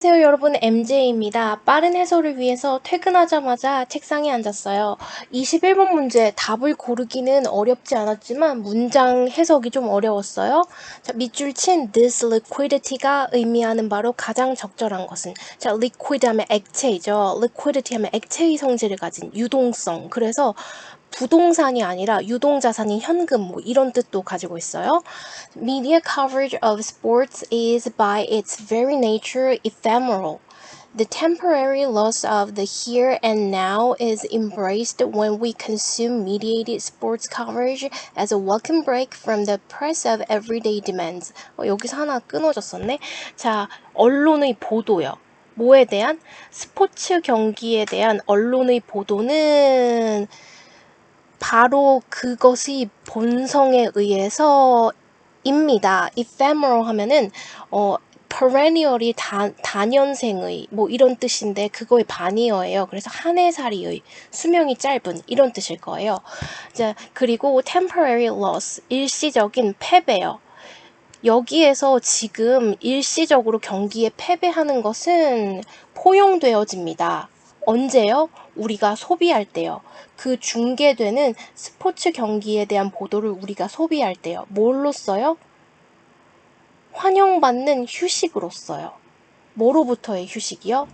안녕하세요 여러분, MJ입니다. 빠른 해설을 위해서 퇴근하자마자 책상에 앉았어요. 21번 문제 답을 고르기는 어렵지 않았지만 문장 해석이 좀 어려웠어요. 자, 밑줄 친 this liquidity가 의미하는 바로 가장 적절한 것은, 자, liquid 하면 액체이죠. liquidity 하면 액체의 성질을 가진 유동성. 그래서 부동산이 아니라 유동자산인 현금, 뭐 이런 뜻도 가지고 있어요. Media coverage of sports is by its very nature ephemeral. The temporary loss of the here and now is embraced when we consume mediated sports coverage as a welcome break from the press of everyday demands. 여기서 하나 끊어졌었네. 자, 언론의 보도요. 뭐에 대한? 스포츠 경기에 대한 언론의 보도는 바로 그것이 본성에 의해서 입니다. ephemeral 하면은 perennial이 단연생의 뭐 이런 뜻인데 그거의 반이어예요. 그래서 한 해살이의 수명이 짧은 이런 뜻일 거예요. 자, 그리고 temporary loss 일시적인 패배요. 여기에서 지금 일시적으로 경기에 패배하는 것은 포용되어집니다. 언제요? 우리가 소비할 때요. 그 중계되는 스포츠 경기에 대한 보도를 우리가 소비할 때요. 뭘로 써요? 환영받는 휴식으로써요. 뭐로부터의 휴식이요?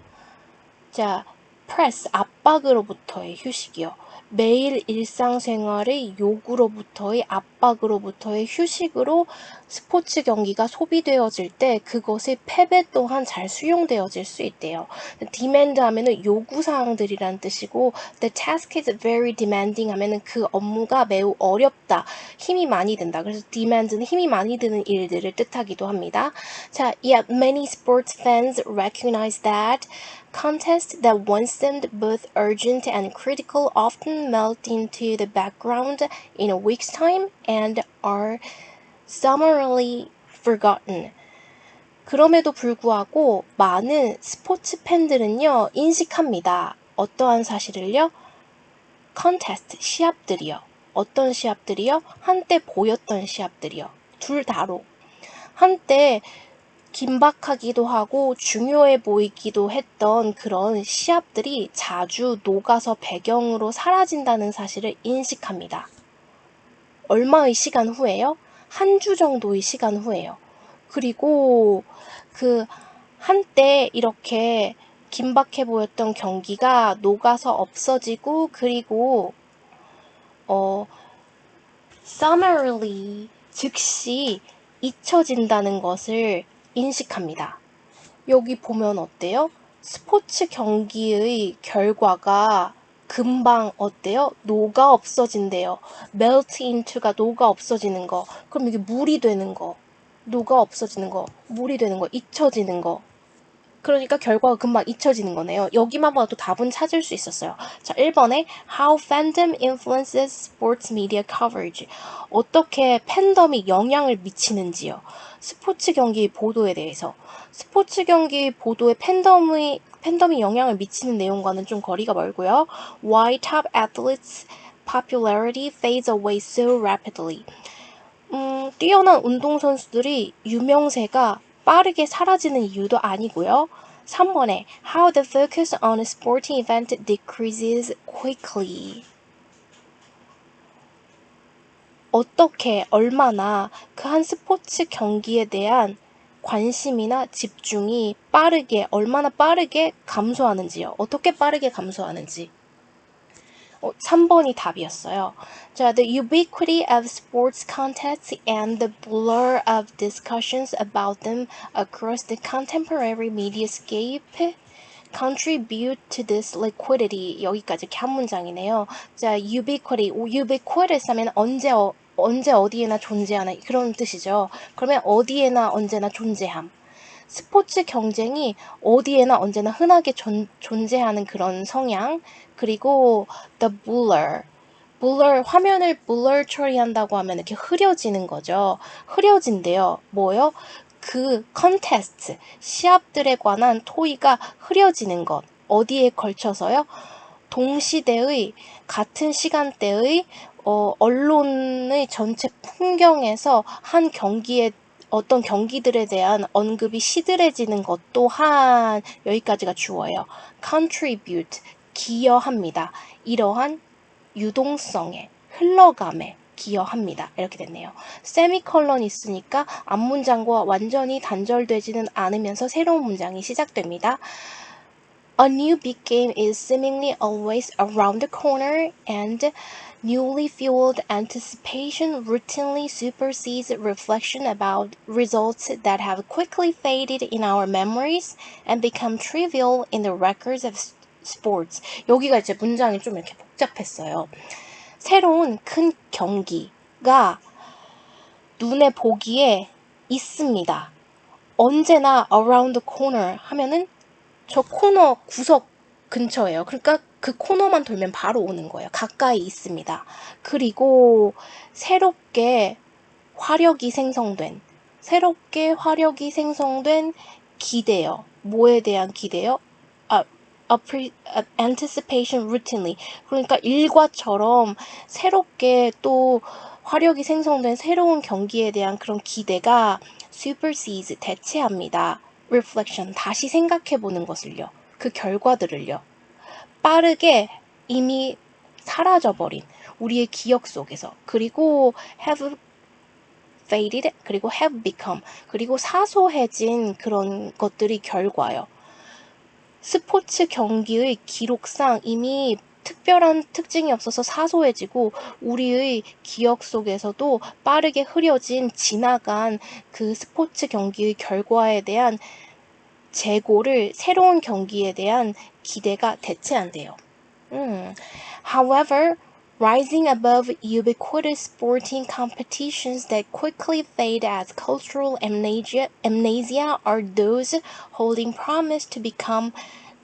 자, 프레스, 압박으로부터의 휴식이요. 매일 일상생활의 요구로부터의 압박으로부터의 휴식으로 스포츠 경기가 소비되어질 때 그것의 패배 또한 잘 수용되어질 수 있대요. demand 하면은 요구사항들이란 뜻이고 the task is very demanding 하면은 그 업무가 매우 어렵다, 힘이 많이 든다. 그래서 demand는 힘이 많이 드는 일들을 뜻하기도 합니다. 자, yet many sports fans recognize that contests that once seemed both urgent and critical often melt into the background in a week's time and are summarily forgotten. 그럼에도 불구하고 많은 스포츠 팬들은요, 인식합니다. 어떠한 사실을요? 컨테스트, 시합들이요. 어떤 시합들이요? 한때 보였던 시합들이요. 둘 다로. 한때 긴박하기도 하고 중요해 보이기도 했던 그런 시합들이 자주 녹아서 배경으로 사라진다는 사실을 인식합니다. 얼마의 시간 후에요? 한 주 정도의 시간 후에요. 그리고 그 한때 이렇게 긴박해 보였던 경기가 녹아서 없어지고 그리고 summarily 즉시 잊혀진다는 것을 인식합니다. 여기 보면 어때요? 스포츠 경기의 결과가 금방 어때요? 녹아 없어진대요. melt into가 녹아 없어지는 거. 그럼 이게 물이 되는 거. 녹아 없어지는 거. 물이 되는 거. 잊혀지는 거. 그러니까 결과가 금방 잊혀지는 거네요. 여기만 봐도 답은 찾을 수 있었어요. 자, 1번에 How fandom influences sports media coverage. 어떻게 팬덤이 영향을 미치는지요. 스포츠 경기 보도에 대해서. 스포츠 경기 보도에 팬덤이 영향을 미치는 내용과는 좀 거리가 멀고요. Why top athletes' popularity fades away so rapidly. 뛰어난 운동선수들이 유명세가 빠르게 사라지는 이유도 아니고요. 3번에 How the focus on a sporting event decreases quickly. 어떻게, 얼마나 그 한 스포츠 경기에 대한 관심이나 집중이 얼마나 빠르게 감소하는지요. 어떻게 빠르게 감소하는지. 3번이 답이었어요. 자, the ubiquity of sports contests and the blur of discussions about them across the contemporary mediascape contribute to this liquidity. 여기까지 이렇게 한 문장이네요. 자, ubiquitous 하면 언제 어디에나 존재하는 그런 뜻이죠. 그러면 어디에나 언제나 존재함. 스포츠 경쟁이 어디에나 언제나 흔하게 존재하는 그런 성향. 그리고 the blur, 화면을 blur 처리한다고 하면 이렇게 흐려지는 거죠. 흐려진대요. 뭐요? 그 contest, 시합들에 관한 토의가 흐려지는 것. 어디에 걸쳐서요? 동시대의 같은 시간대의 언론의 전체 풍경에서 한 경기에 어떤 경기들에 대한 언급이 시들해지는 것 또한 여기까지가 주어예요. contribute, 기여합니다. 이러한 유동성에, 흘러감에 기여합니다. 이렇게 됐네요. 세미컬론이 있으니까 앞문장과 완전히 단절되지는 않으면서 새로운 문장이 시작됩니다. A new big game is seemingly always around the corner, and newly fueled anticipation routinely supersedes reflection about results that have quickly faded in our memories and become trivial in the records of sports. 여기가 이제 문장이 좀 이렇게 복잡했어요. 새로운 큰 경기가 눈에 보기에 있습니다. 언제나 around the corner 하면은 저 코너 구석 근처예요. 그러니까 그 코너만 돌면 바로 오는 거예요. 가까이 있습니다. 그리고 새롭게 화력이 생성된 기대요. 뭐에 대한 기대요? Anticipation routinely. 그러니까 일과처럼 새롭게 또 화력이 생성된 새로운 경기에 대한 그런 기대가 supersedes, 대체합니다. reflection, 다시 생각해보는 것을요. 그 결과들을요. 빠르게 이미 사라져버린 우리의 기억 속에서, 그리고 have faded, 그리고 have become, 그리고 사소해진 그런 것들이 결과요. 스포츠 경기의 기록상 이미 특별한 특징이 없어서 사소해지고 우리의 기억 속에서도 빠르게 흐려진 지나간 그 스포츠 경기의 결과에 대한 재고를 새로운 경기에 대한 기대가 대체한대요. However, rising above ubiquitous sporting competitions that quickly fade as cultural amnesia are those holding promise to become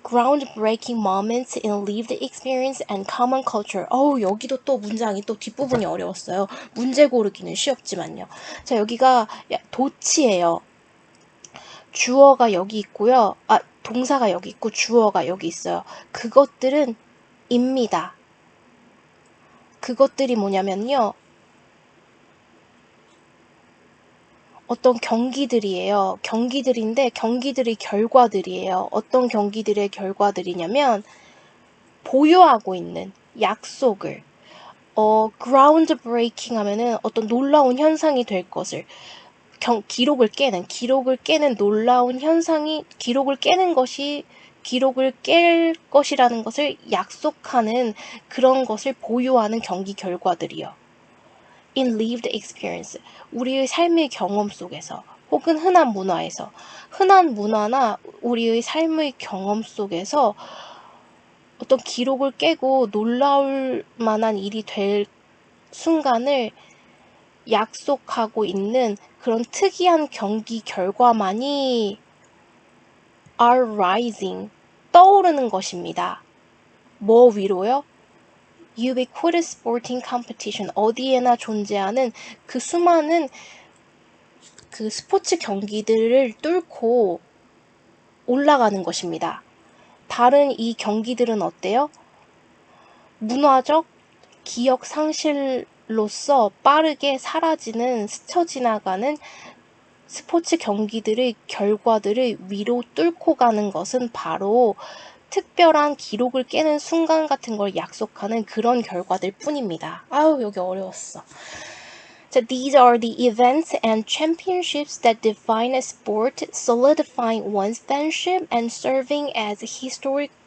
groundbreaking moments in lived experience and common culture. 여기도 또 문장이 또 뒷부분이 어려웠어요. 문제 고르기는 쉬웠지만요. 자, 여기가 도치예요. 주어가 여기 있고요. 동사가 여기 있고 주어가 여기 있어요. 그것들은 입니다. 그것들이 뭐냐면요. 어떤 경기들이에요. 경기들인데 경기들의 결과들이에요. 어떤 경기들의 결과들이냐면 보유하고 있는 약속을 ground breaking 하면은 어떤 놀라운 현상이 될 것을 기록을 깨는 놀라운 현상이 기록을 깰 것이라는 것을 약속하는 그런 것을 보유하는 경기 결과들이요. In lived experience, 우리의 삶의 경험 속에서 혹은 흔한 문화나 우리의 삶의 경험 속에서 어떤 기록을 깨고 놀라울 만한 일이 될 순간을 약속하고 있는 그런 특이한 경기 결과만이 are rising, 떠오르는 것입니다. 뭐 위로요? Ubiquitous sporting competition, 어디에나 존재하는 그 수많은 그 스포츠 경기들을 뚫고 올라가는 것입니다. 다른 이 경기들은 어때요? 문화적 기억 상실로서 빠르게 사라지는, 스쳐 지나가는 스포츠 경기들의 결과들을 위로 뚫고 가는 것은 바로 특별한 기록을 깨는 순간 같은 걸 약속하는 그런 결과들 뿐입니다. 여기 어려웠어. So these are the events and championships that define a sport, solidifying one's fanship and serving as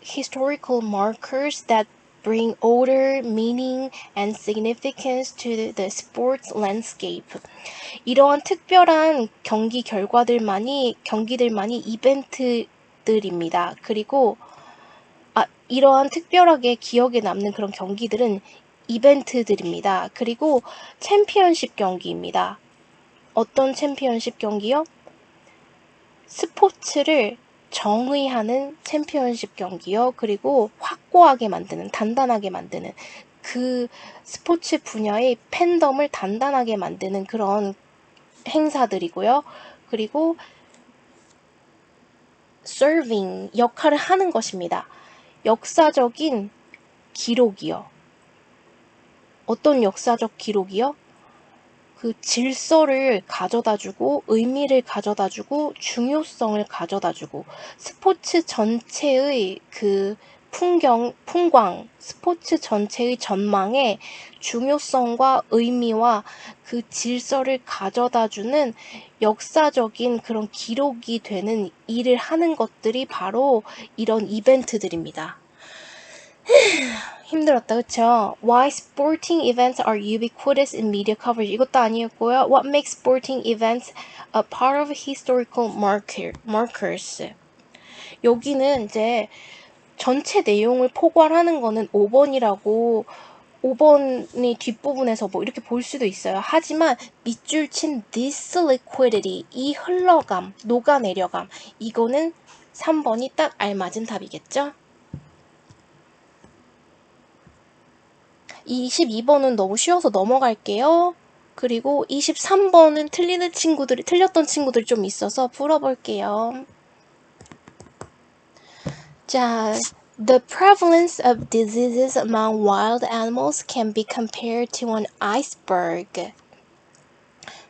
historical markers that bring order, meaning, and significance to the sports landscape. 이러한 특별한 경기들만이 이벤트들입니다. 그리고 이러한 특별하게 기억에 남는 그런 경기들은 이벤트들입니다. 그리고 챔피언십 경기입니다. 어떤 챔피언십 경기요? 스포츠를 정의하는 챔피언십 경기요. 그리고 확고하게 만드는, 단단하게 만드는, 그 스포츠 분야의 팬덤을 단단하게 만드는 그런 행사들이고요. 그리고 serving, 역할을 하는 것입니다. 역사적인 기록이요. 어떤 역사적 기록이요? 그 질서를 가져다주고 의미를 가져다주고 중요성을 가져다주고 스포츠 전체의 그 풍광, 스포츠 전체의 전망에 중요성과 의미와 그 질서를 가져다주는 역사적인 그런 기록이 되는 일을 하는 것들이 바로 이런 이벤트들입니다. 힘들었다, 그쵸? Why sporting events are ubiquitous in media coverage? 이것도 아니었고요. What makes sporting events a part of historical markers? 여기는 이제 전체 내용을 포괄하는 거는 5번이라고 5번이 뒷부분에서 뭐 이렇게 볼 수도 있어요. 하지만 밑줄 친 this liquidity, 이 흘러감, 녹아내려감, 이거는 3번이 딱 알맞은 답이겠죠? 22번은 너무 쉬워서 넘어갈게요. 그리고 23번은 틀렸던 친구들이 좀 있어서 풀어볼게요. 자, the prevalence of diseases among wild animals can be compared to an iceberg.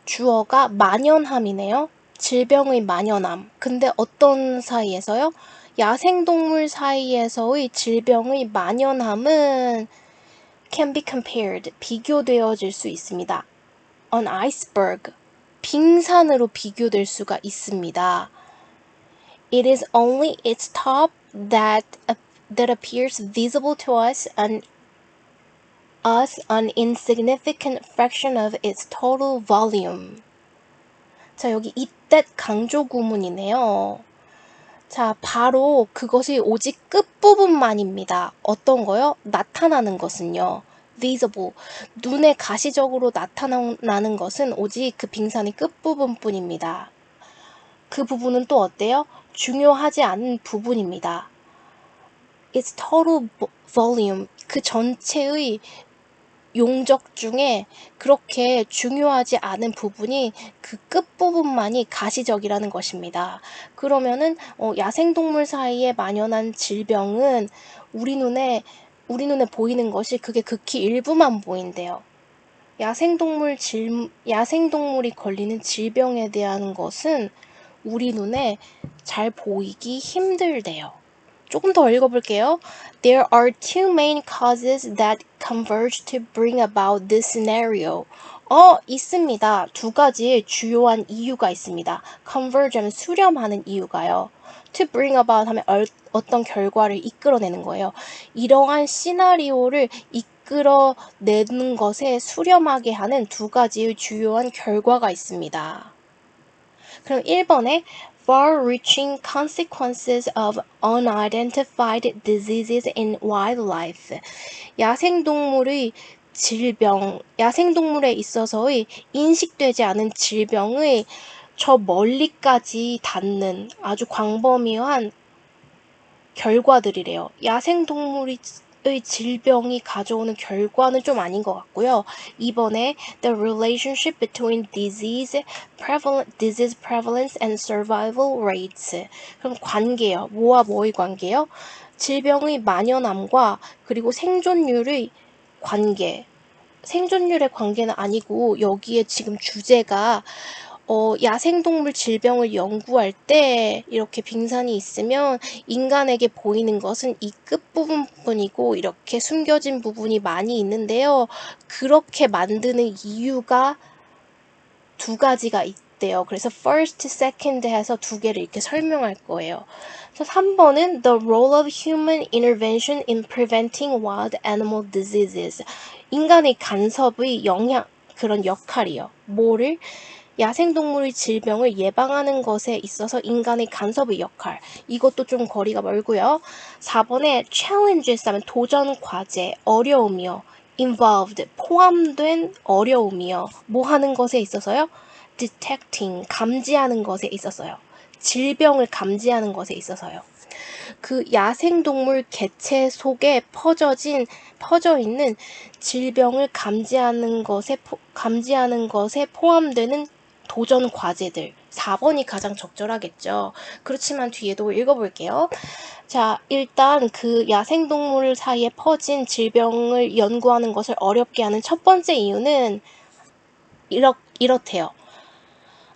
주어가 만연함이네요. 질병의 만연함. 근데 어떤 사이에서요? 야생동물 사이에서의 질병의 만연함은 can be compared, 비교되어질 수 있습니다. an iceberg, 빙산으로 비교될 수가 있습니다. It is only its top that appears visible to us an insignificant fraction of its total volume. 자, 여기 이때 강조 구문이네요. 자, 바로 그것이 오직 끝부분만입니다. 어떤 거요? 나타나는 것은요. visible, 눈에 가시적으로 나타나는 것은 오직 그 빙산의 끝부분뿐입니다. 그 부분은 또 어때요? 중요하지 않은 부분입니다. Its total volume, 그 전체의 용적 중에 그렇게 중요하지 않은 부분이 그 끝부분만이 가시적이라는 것입니다. 그러면은 야생동물 사이에 만연한 질병은 우리 눈에 보이는 것이 그게 극히 일부만 보인대요. 야생동물이 걸리는 질병에 대한 것은 우리 눈에 잘 보이기 힘들대요. 조금 더 읽어볼게요. There are two main causes that converge to bring about this scenario. 있습니다. 두 가지의 주요한 이유가 있습니다. converge 하면 수렴하는 이유가요. to bring about 하면 어떤 결과를 이끌어내는 거예요. 이러한 시나리오를 이끌어내는 것에 수렴하게 하는 두 가지의 주요한 결과가 있습니다. 그럼 1번에 far-reaching consequences of unidentified diseases in wildlife. 야생동물에 있어서의 인식되지 않은 질병의 저 멀리까지 닿는 아주 광범위한 결과들이래요. 야생동물의 질병이 가져오는 결과는 좀 아닌 것 같고요. 이번에 the relationship between disease prevalence and survival rates. 그럼 관계요. 뭐와 뭐의 관계요? 질병의 만연함과 그리고 생존율의 관계. 생존율의 관계는 아니고 여기에 지금 주제가 야생동물 질병을 연구할 때 이렇게 빙산이 있으면 인간에게 보이는 것은 이 끝부분뿐이고 이렇게 숨겨진 부분이 많이 있는데요. 그렇게 만드는 이유가 두 가지가 있대요. 그래서 first, second 해서 두 개를 이렇게 설명할 거예요. 그래서 3번은 the role of human intervention in preventing wild animal diseases. 인간의 간섭의 그런 역할이요. 뭐를? 야생동물의 질병을 예방하는 것에 있어서 인간의 간섭의 역할. 이것도 좀 거리가 멀고요. 4번에 challenges 하면 도전 과제, 어려움이요. involved, 포함된 어려움이요. 뭐 하는 것에 있어서요? detecting, 감지하는 것에 있어서요. 질병을 감지하는 것에 있어서요. 그 야생동물 개체 속에 퍼져 있는 질병을 감지하는 것에 포함되는 도전 과제들. 4번이 가장 적절하겠죠. 그렇지만 뒤에도 읽어볼게요. 자, 일단 그 야생동물 사이에 퍼진 질병을 연구하는 것을 어렵게 하는 첫 번째 이유는 이렇대요.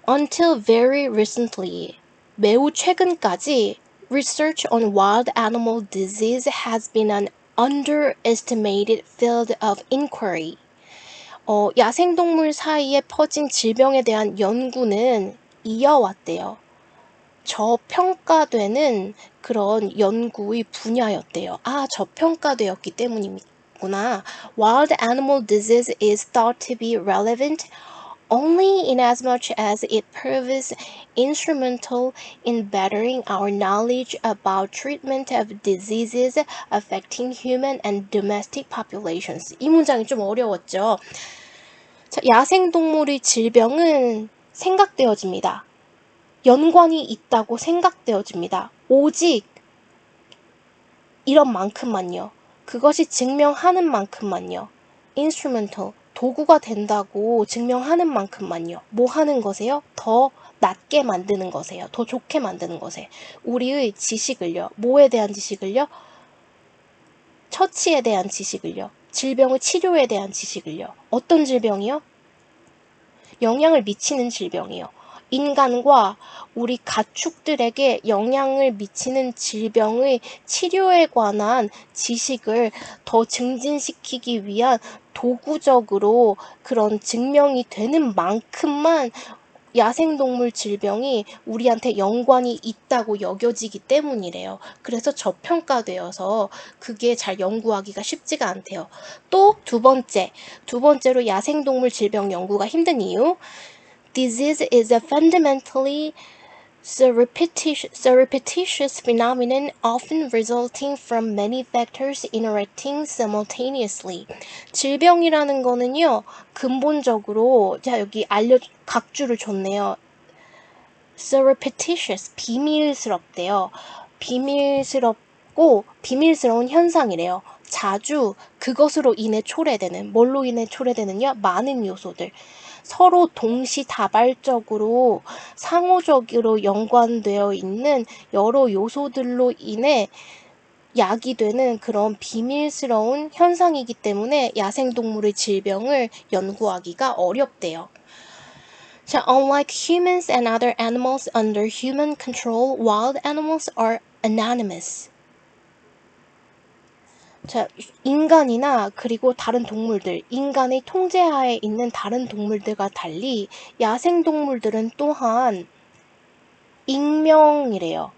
Until very recently, 매우 최근까지 research on wild animal disease has been an underestimated field of inquiry. 야생동물 사이에 퍼진 질병에 대한 연구는 이어왔대요. 저평가되는 그런 연구의 분야였대요. 저평가되었기 때문이구나. Wild animal disease is thought to be relevant only in as much as it proves instrumental in bettering our knowledge about treatment of diseases affecting human and domestic populations. 이 문장이 좀 어려웠죠. 자, 야생동물의 질병은 생각되어집니다. 연관이 있다고 생각되어집니다. 오직 이런 만큼만요. 그것이 증명하는 만큼만요. instrumental, 도구가 된다고 증명하는 만큼만요. 뭐 하는 것에요? 더 낫게 만드는 것에요. 더 좋게 만드는 것에. 우리의 지식을요. 뭐에 대한 지식을요? 처치에 대한 지식을요. 질병의 치료에 대한 지식을요. 어떤 질병이요? 영향을 미치는 질병이요. 인간과 우리 가축들에게 영향을 미치는 질병의 치료에 관한 지식을 더 증진시키기 위한 도구적으로 그런 증명이 되는 만큼만 야생동물 질병이 우리한테 연관이 있다고 여겨지기 때문이래요. 그래서 저평가되어서 그게 잘 연구하기가 쉽지가 않대요. 또 두 번째로 야생동물 질병 연구가 힘든 이유. Disease is a fundamentally surreptitious phenomenon often resulting from many factors interacting simultaneously. 질병이라는 거는요, 근본적으로, 자, 여기 각주를 줬네요. surreptitious, 비밀스럽대요. 비밀스러운 현상이래요. 자주 그것으로 인해 초래되는, 뭘로 인해 초래되느냐? 많은 요소들. 서로 동시다발적으로 상호적으로 연관되어 있는 여러 요소들로 인해 야기되는 그런 비밀스러운 현상이기 때문에 야생동물의 질병을 연구하기가 어렵대요. 자, unlike humans and other animals under human control, wild animals are anonymous. 자, 인간이나 그리고 다른 동물들, 인간의 통제하에 있는 다른 동물들과 달리 야생동물들은 또한 익명이래요.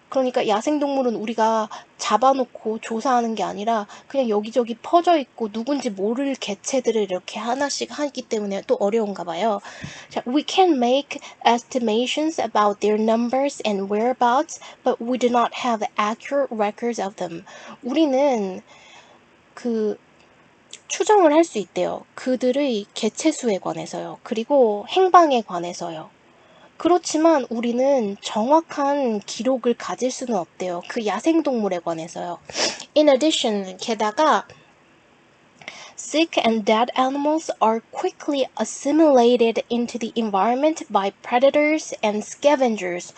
그러니까 야생동물은 우리가 잡아놓고 조사하는 게 아니라 그냥 여기저기 퍼져 있고 누군지 모를 개체들을 이렇게 하나씩 하기 때문에 또 어려운가 봐요. 자, we can make estimations about their numbers and whereabouts, but we do not have accurate records of them. 우리는 추정을 할 수 있대요. 그들의 개체수에 관해서요. 그리고 행방에 관해서요. 그렇지만 우리는 정확한 기록을 가질 수는 없대요. 그 야생동물에 관해서요. In addition, 게다가 sick and dead animals are quickly assimilated into the environment by predators and scavengers.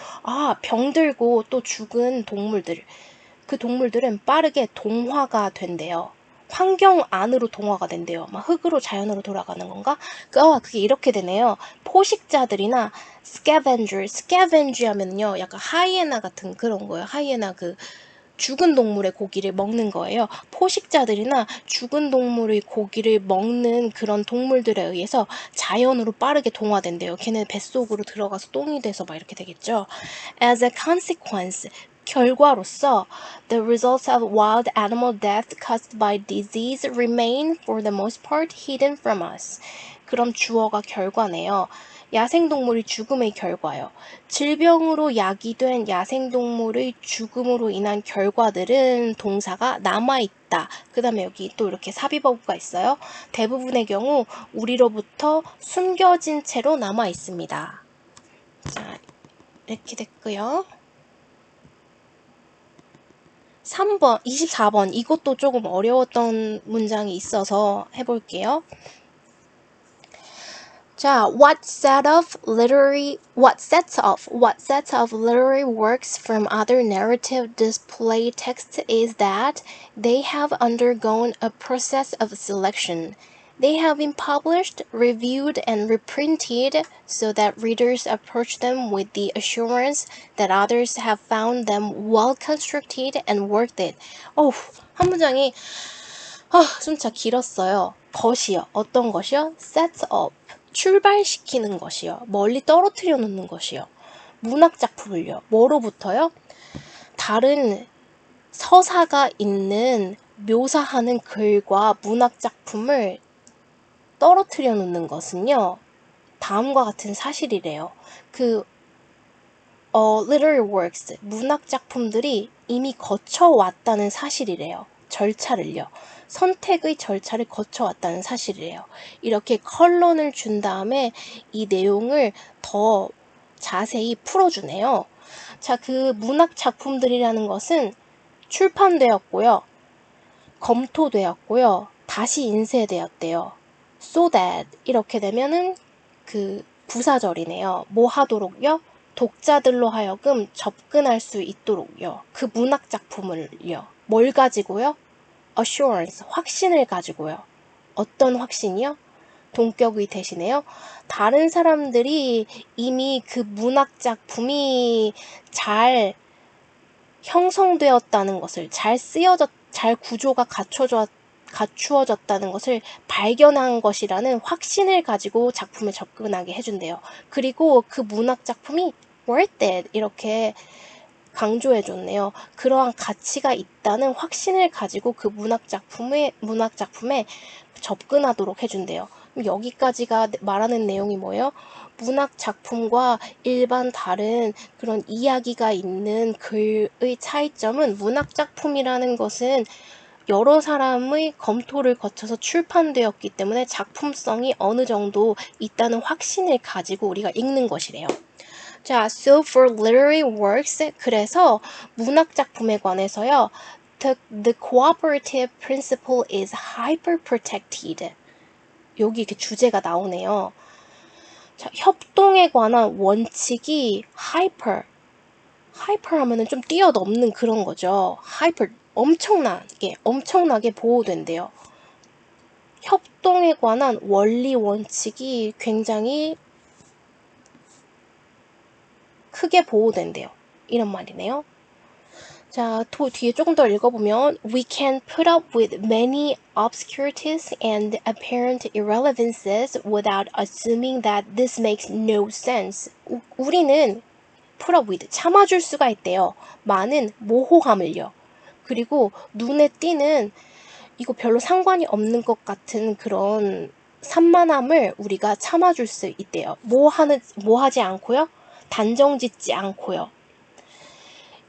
병들고 또 죽은 동물들. 그 동물들은 빠르게 동화가 된대요. 환경 안으로 동화가 된대요. 막 흙으로 자연으로 돌아가는 건가? 그게 이렇게 되네요. 포식자들이나 scavenge 하면요. 약간 하이에나 같은 그런 거예요. 하이에나 죽은 동물의 고기를 먹는 거예요. 포식자들이나 죽은 동물의 고기를 먹는 그런 동물들에 의해서 자연으로 빠르게 동화된대요. 걔네 뱃속으로 들어가서 똥이 돼서 막 이렇게 되겠죠. As a consequence, 결과로서 the results of wild animal death caused by disease remain for the most part hidden from us. 그럼 주어가 결과네요. 야생동물의 죽음의 결과요. 질병으로 야기된 야생동물의 죽음으로 인한 결과들은 동사가 남아있다. 그 다음에 여기 또 이렇게 삽입어구가 있어요. 대부분의 경우 우리로부터 숨겨진 채로 남아있습니다. 자, 이렇게 됐고요. 3번, 24번 이것도 조금 어려웠던 문장이 있어서 해볼게요. 자, what set of literary works from other narrative display texts is that they have undergone a process of selection. They have been published, reviewed, and reprinted so that readers approach them with the assurance that others have found them well constructed and worth it. 한 문장이 숨차 길었어요. 것이요. 어떤 것이요? set up. 출발시키는 것이요. 멀리 떨어뜨려 놓는 것이요. 문학작품을요. 뭐로부터요? 다른 서사가 있는 묘사하는 글과 문학작품을 떨어뜨려 놓는 것은요. 다음과 같은 사실이래요. literary works, 문학작품들이 이미 거쳐왔다는 사실이래요. 절차를요. 선택의 절차를 거쳐왔다는 사실이래요. 이렇게 컬런을 준 다음에 이 내용을 더 자세히 풀어주네요. 자, 그 문학작품들이라는 것은 출판되었고요. 검토되었고요. 다시 인쇄되었대요. So that 이렇게 되면은 그 부사절이네요. 뭐 하도록요? 독자들로 하여금 접근할 수 있도록요. 그 문학작품을요. 뭘 가지고요? assurance, 확신을 가지고요. 어떤 확신이요? 동격의 대신에요. 다른 사람들이 이미 그 문학작품이 잘 형성되었다는 것을, 잘 구조가 갖추어졌다는 것을 발견한 것이라는 확신을 가지고 작품에 접근하게 해준대요. 그리고 그 문학작품이 worth it 이렇게 강조해줬네요. 그러한 가치가 있다는 확신을 가지고 그 문학작품에 접근하도록 해준대요. 여기까지가 말하는 내용이 뭐예요? 문학작품과 일반 다른 그런 이야기가 있는 글의 차이점은 문학작품이라는 것은 여러 사람의 검토를 거쳐서 출판되었기 때문에 작품성이 어느 정도 있다는 확신을 가지고 우리가 읽는 것이래요. 자, so for literary works, 그래서 문학작품에 관해서요. The cooperative principle is hyper-protected. 여기 이렇게 주제가 나오네요. 자, 협동에 관한 원칙이 hyper 하면은 좀 뛰어넘는 그런 거죠. hyper, 엄청나게 보호된대요. 협동에 관한 원리 원칙이 굉장히 크게 보호된대요. 이런 말이네요. 자, 뒤에 조금 더 읽어보면 We can put up with many obscurities and apparent irrelevances without assuming that this makes no sense. 우리는 put up with, 참아줄 수가 있대요. 많은 모호함을요. 그리고 눈에 띄는 이거 별로 상관이 없는 것 같은 그런 산만함을 우리가 참아줄 수 있대요. 뭐 하지 않고요? 단정짓지 않고요.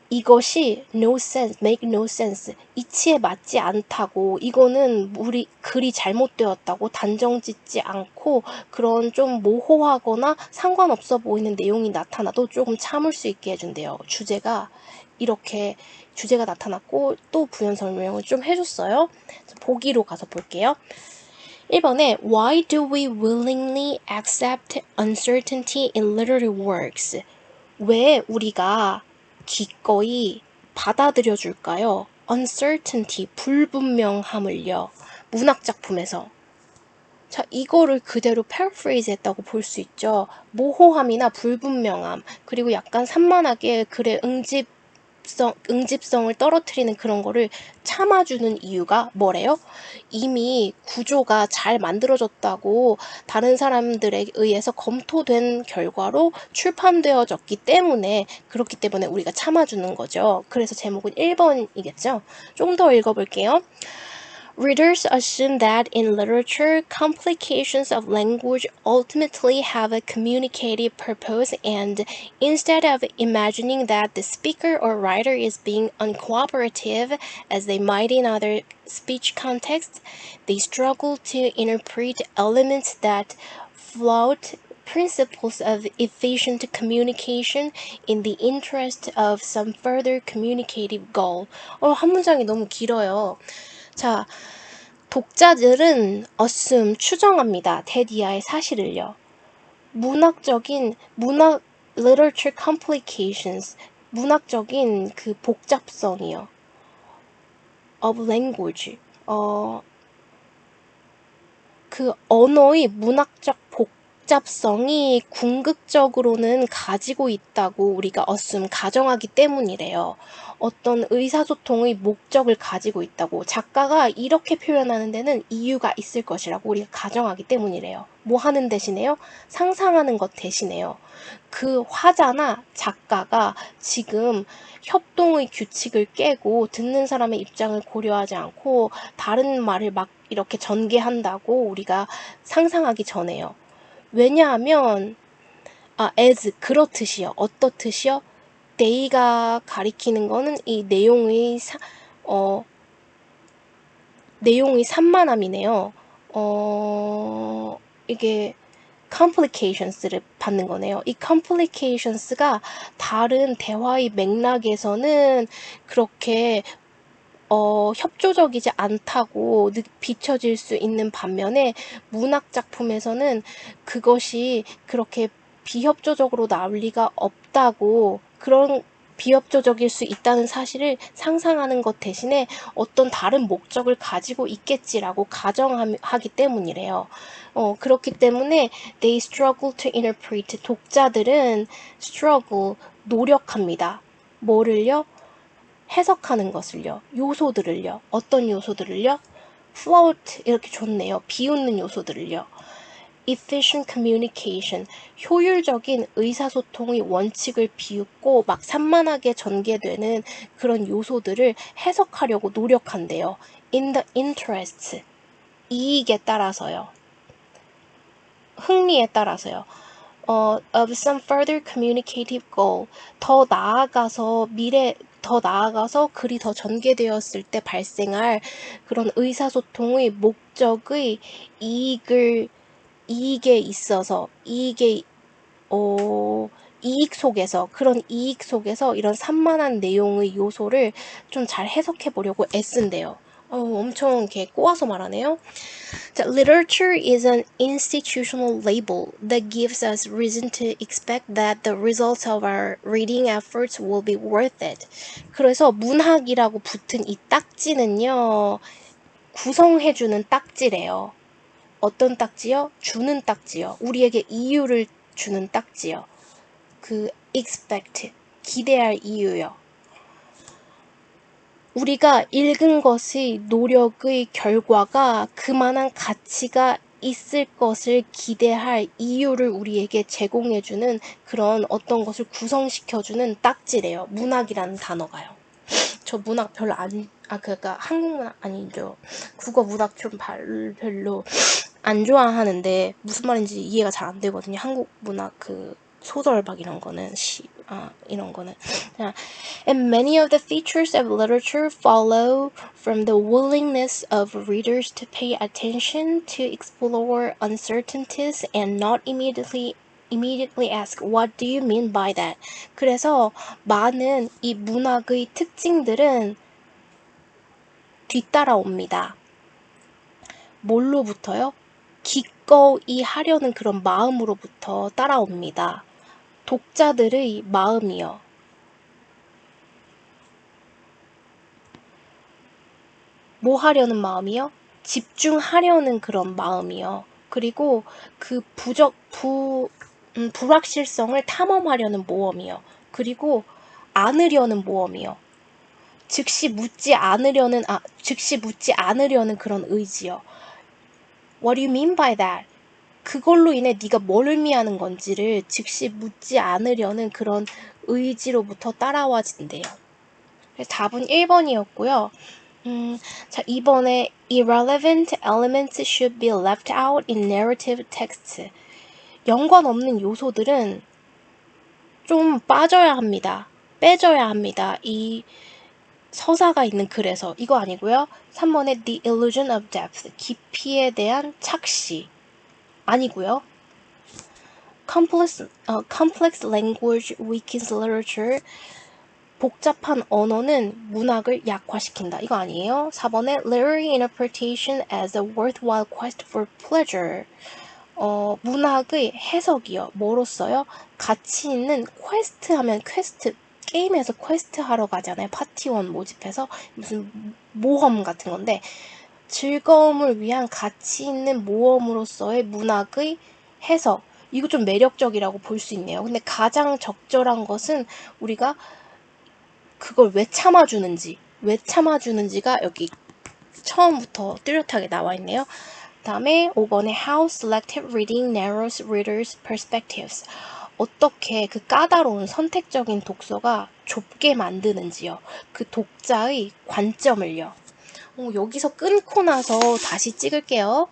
이것이 no sense, make no sense, 이치에 맞지 않다고, 이거는 우리 글이 잘못되었다고 단정짓지 않고 그런 좀 모호하거나 상관없어 보이는 내용이 나타나도 조금 참을 수 있게 해준대요. 이렇게 주제가 나타났고 또 부연 설명을 좀 해줬어요. 보기로 가서 볼게요. 1번에 Why do we willingly accept uncertainty in literary works? 왜 우리가 기꺼이 받아들여 줄까요? uncertainty, 불분명함을요. 문학작품에서. 자, 이거를 그대로 paraphrase 했다고 볼 수 있죠. 모호함이나 불분명함, 그리고 약간 산만하게 글의 응집성을 떨어뜨리는 그런 거를 참아주는 이유가 뭐래요? 이미 구조가 잘 만들어졌다고 다른 사람들에 의해서 검토된 결과로 출판되어졌기 때문에 그렇기 때문에 우리가 참아주는 거죠. 그래서 제목은 1번이겠죠? 조금 더 읽어볼게요. Readers assume that in literature, complications of language ultimately have a communicative purpose, and instead of imagining that the speaker or writer is being uncooperative, as they might in other speech contexts, they struggle to interpret elements that flout principles of efficient communication in the interest of some further communicative goal. 한 문장이 너무 길어요. 자, 독자들은 assume, 추정합니다. that 이하의 사실을요. literature complications, 문학적인 그 복잡성이요. of language, 그 언어의 문학적 복잡성이 궁극적으로는 가지고 있다고 우리가 가정하기 때문이래요. 어떤 의사소통의 목적을 가지고 있다고 작가가 이렇게 표현하는 데는 이유가 있을 것이라고 우리가 가정하기 때문이래요. 뭐 하는 대신에요? 상상하는 것 대신에요. 그 화자나 작가가 지금 협동의 규칙을 깨고 듣는 사람의 입장을 고려하지 않고 다른 말을 막 이렇게 전개한다고 우리가 상상하기 전에요. 왜냐하면 as 그렇듯이요. 어떻듯이요? they가 가리키는 거는 이 내용의 산만함이네요. 이게 complications를 받는 거네요. 이 complications가 다른 대화의 맥락에서는 그렇게 협조적이지 않다고 비춰질 수 있는 반면에 문학 작품에서는 그것이 그렇게 비협조적으로 나올 리가 없다고 그런 비협조적일 수 있다는 사실을 상상하는 것 대신에 어떤 다른 목적을 가지고 있겠지라고 가정하기 때문이래요. 그렇기 때문에 they struggle to interpret 독자들은 struggle 노력합니다. 뭐를요? 해석하는 것을요. 요소들을요. 어떤 요소들을요? float 이렇게 좋네요. 비웃는 요소들을요. efficient communication 효율적인 의사소통의 원칙을 비웃고 막 산만하게 전개되는 그런 요소들을 해석하려고 노력한대요. in the interest 이익에 따라서요. 흥미에 따라서요. of some further communicative goal 더 나아가서 글이 더 전개되었을 때 발생할 그런 의사소통의 목적의 이익에 있어서 그런 이익 속에서 이런 산만한 내용의 요소를 좀 잘 해석해 보려고 애쓴대요. 엄청 이렇게 꼬아서 말하네요. Literature is an institutional label that gives us reason to expect that the results of our reading efforts will be worth it. 그래서 문학이라고 붙은 이 딱지는요, 구성해주는 딱지래요. 어떤 딱지요? 주는 딱지요. 우리에게 이유를 주는 딱지요. expect, 기대할 이유요. 우리가 읽은 것의 노력의 결과가 그만한 가치가 있을 것을 기대할 이유를 우리에게 제공해주는 그런 어떤 것을 구성시켜주는 딱지래요. 문학이라는 단어가요. 저 문학 별로 그러니까 한국 문학 아니죠. 국어 문학 좀 별로 안 좋아하는데 무슨 말인지 이해가 잘 안 되거든요. 한국 문학 소설 막 이런 거는 이런 거는. And many of the features of literature follow from the willingness of readers to pay attention, to explore uncertainties, and not immediately ask, what do you mean by that? 그래서 많은 이 문학의 특징들은 뒤따라옵니다. 뭘로부터요? 기꺼이 하려는 그런 마음으로부터 따라옵니다. 독자들의 마음이요. 뭐 하려는 마음이요? 집중하려는 그런 마음이요. 그리고 그 불확실성을 탐험하려는 모험이요. 그리고 안으려는 모험이요. 즉시 묻지 않으려는 그런 의지요. What do you mean by that? 그걸로 인해 네가 뭘 의미하는 건지를 즉시 묻지 않으려는 그런 의지로부터 따라와진대요. 그래서 답은 1번이었고요. 자, 2번에 irrelevant elements should be left out in narrative texts. 연관 없는 요소들은 좀 빠져야 합니다. 빼져야 합니다. 이 서사가 있는 글에서. 이거 아니고요. 3번에 the illusion of depth. 깊이에 대한 착시. 아니고요. complex language weakens literature. 복잡한 언어는 문학을 약화시킨다. 이거 아니에요? 4번에 literary interpretation as a worthwhile quest for pleasure. 문학의 해석이요. 뭐로써요? 가치 있는 퀘스트 하면 게임에서 퀘스트 하러 가잖아요. 파티원 모집해서 무슨 모험 같은 건데 즐거움을 위한 가치 있는 모험으로서의 문학의 해석. 이거 좀 매력적이라고 볼 수 있네요. 근데 가장 적절한 것은 우리가 그걸 왜 참아주는지가 여기 처음부터 뚜렷하게 나와 있네요. 다음에 5번에 How selective reading narrows readers' perspectives. 어떻게 그 까다로운 선택적인 독서가 좁게 만드는지요. 그 독자의 관점을요. 여기서 끊고 나서 다시 찍을게요.